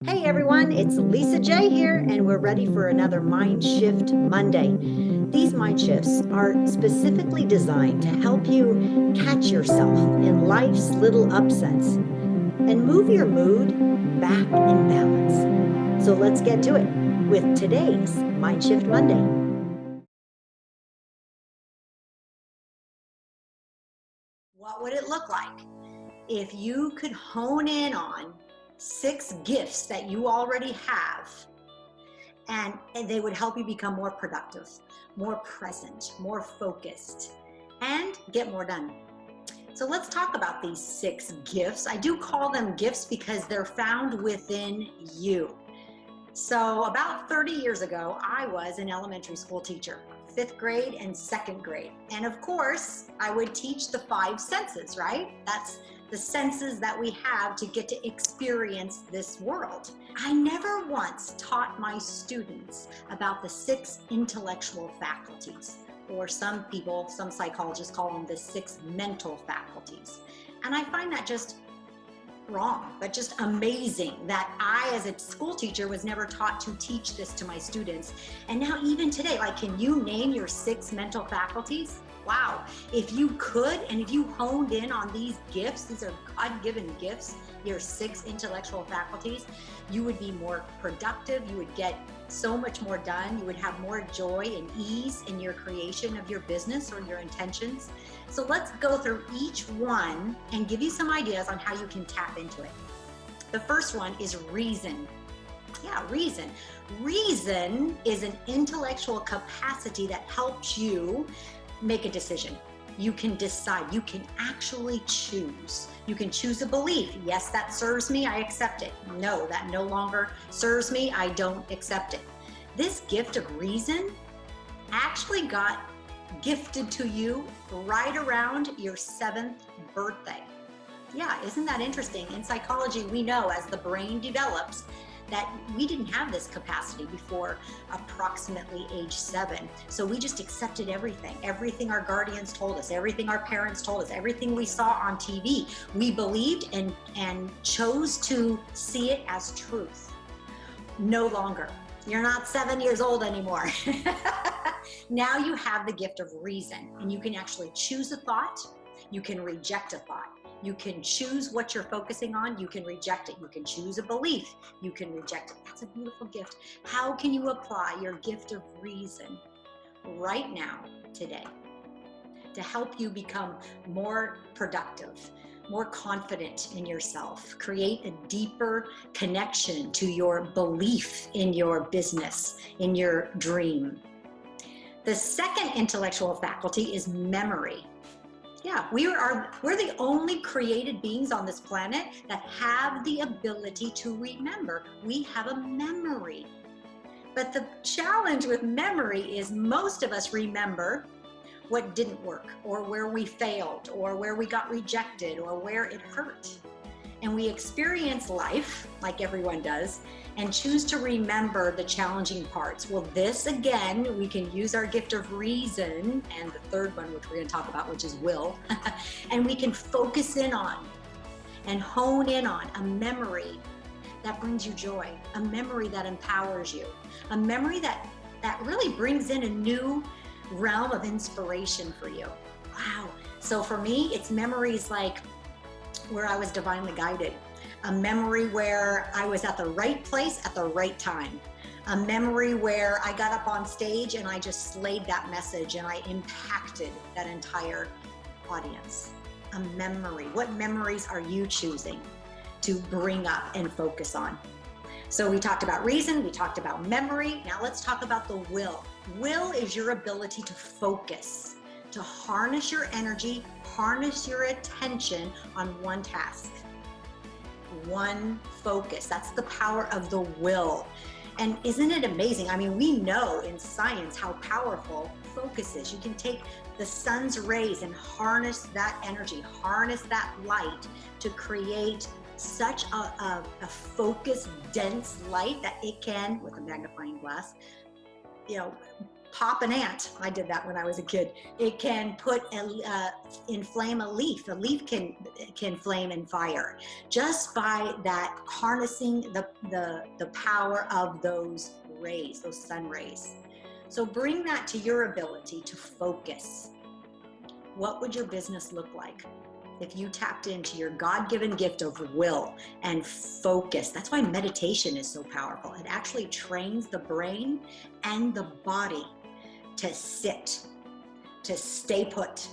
Hey everyone, it's Lisa J here, and we're ready for another Mind Shift Monday. These mind shifts are specifically designed to help you catch yourself in life's little upsets and move your mood back in balance. So let's get to it with today's Mind Shift Monday. What would it look like if you could hone in on 6 gifts that you already have, and they would help you become more productive, more present, more focused, and get more done? So let's talk about these 6 gifts. I do call them gifts because they're found within you. So about 30 years ago, I was an elementary school teacher, 5th grade and 2nd grade. And of course, I would teach the 5 senses, right? That's the senses that we have to get to experience this world. I never once taught my students about the 6 intellectual faculties, or some people, some psychologists call them the 6 mental faculties. And I find that just wrong, but just amazing that I, as a school teacher, was never taught to teach this to my students. And now even today, like, can you name your 6 mental faculties? Wow. If you could, and if you honed in on these gifts, these are God-given gifts, your 6 intellectual faculties, you would be more productive. You would get so much more done. You would have more joy and ease in your creation of your business or your intentions. So let's go through each one and give you some ideas on how you can tap into it. The first one is reason. Yeah, reason. Reason is an intellectual capacity that helps you make a decision. You can decide. You can actually choose. You can choose a belief. Yes, that serves me, I accept it. No, that no longer serves me, I don't accept it. This gift of reason actually got gifted to you right around your 7th birthday. Yeah, isn't that interesting? In psychology, we know as the brain develops that we didn't have this capacity before approximately age 7. So we just accepted everything our guardians told us, everything our parents told us, everything we saw on TV. We believed and chose to see it as truth. No longer. You're not 7 years old anymore. Now you have the gift of reason, and you can actually choose a thought. You can reject a thought. You can choose what you're focusing on. You can reject it. You can choose a belief. You can reject it. That's a beautiful gift. How can you apply your gift of reason right now, today, to help you become more productive, more confident in yourself, create a deeper connection to your belief in your business, in your dream? The second intellectual faculty is memory. Yeah, we're the only created beings on this planet that have the ability to remember. We have a memory. But the challenge with memory is most of us remember what didn't work, or where we failed, or where we got rejected, or where it hurt. And we experience life like everyone does and choose to remember the challenging parts. Well, this again, we can use our gift of reason, and the third one, which we're going to talk about, which is will, and we can focus in on and hone in on a memory that brings you joy, a memory that empowers you, a memory that really brings in a new realm of inspiration for you. Wow. So for me, it's memories like where I was divinely guided, a memory where I was at the right place at the right time, a memory where I got up on stage and I just slayed that message and I impacted that entire audience. A memory. What memories are you choosing to bring up and focus on? So we talked about reason, we talked about memory. Now let's talk about the will. Will is your ability to focus, to harness your energy, harness your attention on one task, one focus. That's the power of the will. And isn't it amazing? I mean, we know in science how powerful focus is. You can take the sun's rays and harness that energy, harness that light to create such a focused, dense light that it can, with a magnifying glass, pop an ant. I did that when I was a kid. It can inflame a leaf. A leaf can flame and fire just by that harnessing the power of those rays, those sun rays. So bring that to your ability to focus. What would your business look like if you tapped into your God-given gift of will and focus? That's why meditation is so powerful. It actually trains the brain and the body to sit, to stay put.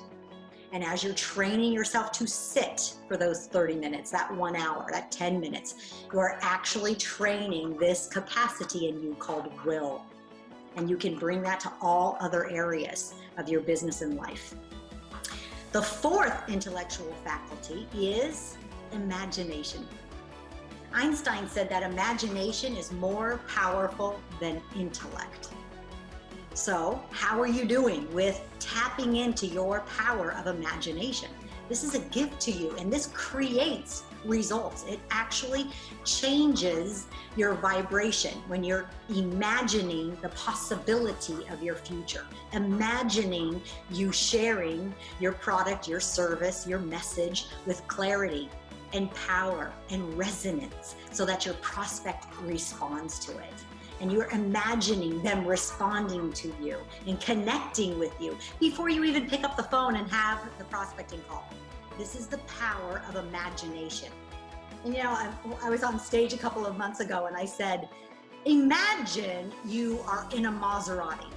And as you're training yourself to sit for those 30 minutes, that 1 hour, that 10 minutes, you're actually training this capacity in you called will. And you can bring that to all other areas of your business and life. The fourth intellectual faculty is imagination. Einstein said that imagination is more powerful than intellect. So, how are you doing with tapping into your power of imagination? This is a gift to you, and this creates results. It actually changes your vibration when you're imagining the possibility of your future, imagining you sharing your product, your service, your message with clarity and power and resonance so that your prospect responds to it. And you're imagining them responding to you and connecting with you before you even pick up the phone and have the prospecting call. This is the power of imagination. And you know, I was on stage a couple of months ago and I said, imagine you are in a Maserati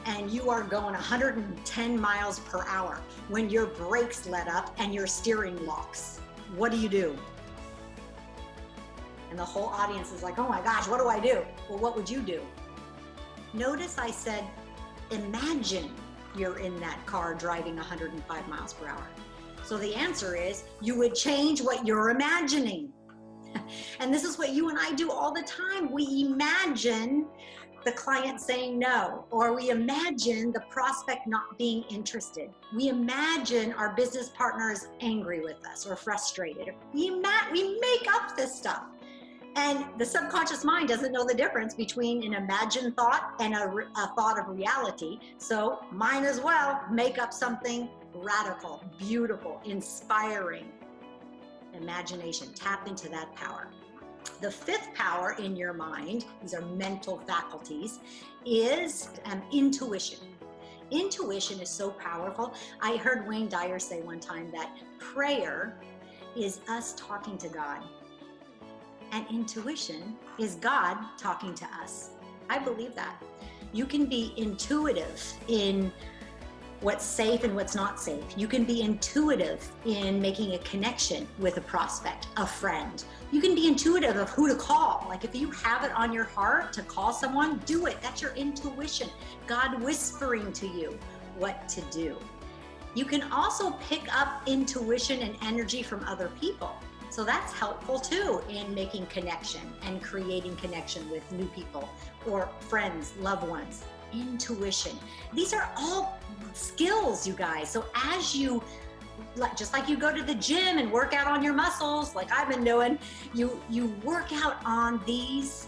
and you are going 110 miles per hour when your brakes let up and your steering locks. What do? And the whole audience is like, oh my gosh, what do I do? Well, what would you do? Notice I said, imagine you're in that car driving 105 miles per hour. So the answer is you would change what you're imagining. And this is what you and I do all the time. We imagine the client saying no, or we imagine the prospect not being interested. We imagine our business partner is angry with us or frustrated. We make up this stuff. And the subconscious mind doesn't know the difference between an imagined thought and a thought of reality. So might as well make up something radical, beautiful, inspiring. Imagination, tap into that power. The fifth power in your mind, these are mental faculties, is intuition. Intuition is so powerful. I heard Wayne Dyer say one time that prayer is us talking to God. And intuition is God talking to us. I believe that. You can be intuitive in what's safe and what's not safe. You can be intuitive in making a connection with a prospect, a friend. You can be intuitive of who to call. Like if you have it on your heart to call someone, do it. That's your intuition. God whispering to you what to do. You can also pick up intuition and energy from other people. So that's helpful too in making connection and creating connection with new people or friends, loved ones. Intuition. These are all skills, you guys. So as you, just like you go to the gym and work out on your muscles, like I've been doing, you work out on these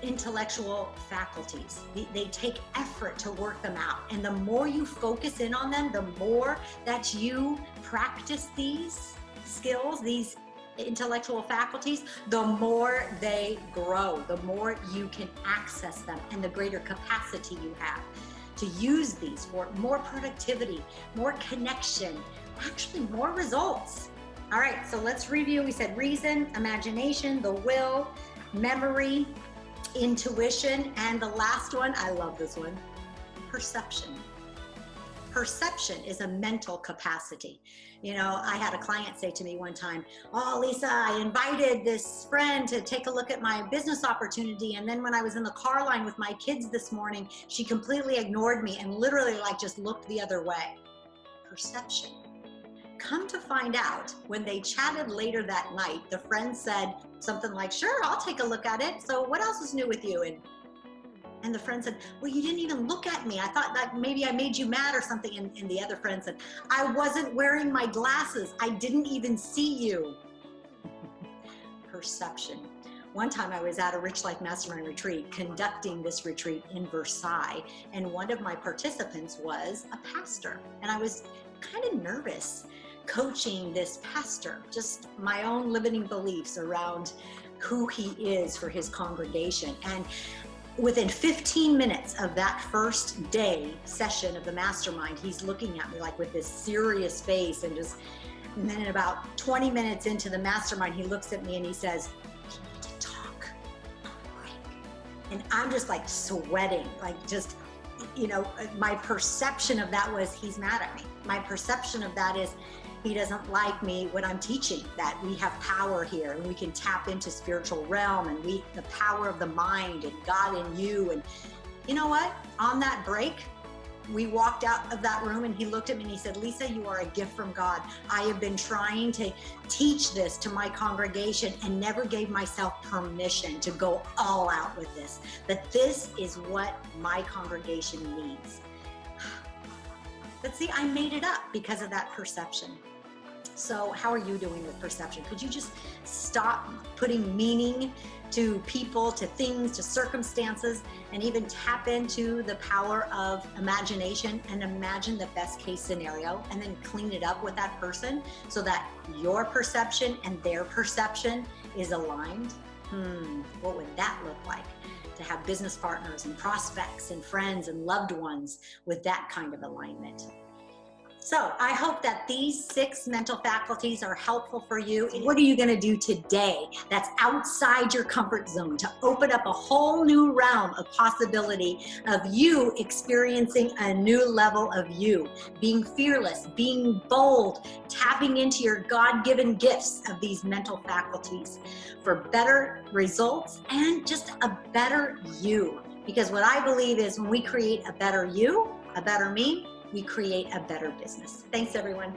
intellectual faculties. They take effort to work them out. And the more you focus in on them, the more that you practice these skills, these intellectual faculties, the more they grow, the more you can access them, and the greater capacity you have to use these for more productivity, more connection, actually more results. All right, so let's review. We said reason, imagination, the will, memory, intuition, and the last one, I love this one, perception. Perception is a mental capacity. You know, I had a client say to me one time, oh, Lisa, I invited this friend to take a look at my business opportunity. And then when I was in the car line with my kids this morning, she completely ignored me and literally like just looked the other way. Perception. Come to find out, when they chatted later that night, the friend said something like, sure, I'll take a look at it. So what else is new with you? And the friend said, well, you didn't even look at me. I thought that maybe I made you mad or something. And the other friend said, I wasn't wearing my glasses. I didn't even see you. Perception. One time I was at a Rich Life Mastermind retreat, conducting this retreat in Versailles, and one of my participants was a pastor. And I was kind of nervous coaching this pastor, just my own limiting beliefs around who he is for his congregation. And within 15 minutes of that first day session of the mastermind, he's looking at me like with this serious face, and then about 20 minutes into the mastermind, he looks at me and he says, "We need to talk on break." And I'm just like sweating, like just, my perception of that was he's mad at me. My perception of that is he doesn't like me when I'm teaching that we have power here and we can tap into spiritual realm and the power of the mind and God in you. And you know what? On that break, we walked out of that room and he looked at me and he said, "Lisa, you are a gift from God. I have been trying to teach this to my congregation and never gave myself permission to go all out with this. But this is what my congregation needs." But see, I made it up because of that perception. So how are you doing with perception? Could you just stop putting meaning to people, to things, to circumstances, and even tap into the power of imagination and imagine the best case scenario and then clean it up with that person so that your perception and their perception is aligned? What would that look like? To have business partners and prospects and friends and loved ones with that kind of alignment. So I hope that these 6 mental faculties are helpful for you. What are you going to do today that's outside your comfort zone to open up a whole new realm of possibility of you experiencing a new level of you, being fearless, being bold, tapping into your God-given gifts of these mental faculties for better results and just a better you? Because what I believe is when we create a better you, a better me, we create a better business. Thanks, everyone.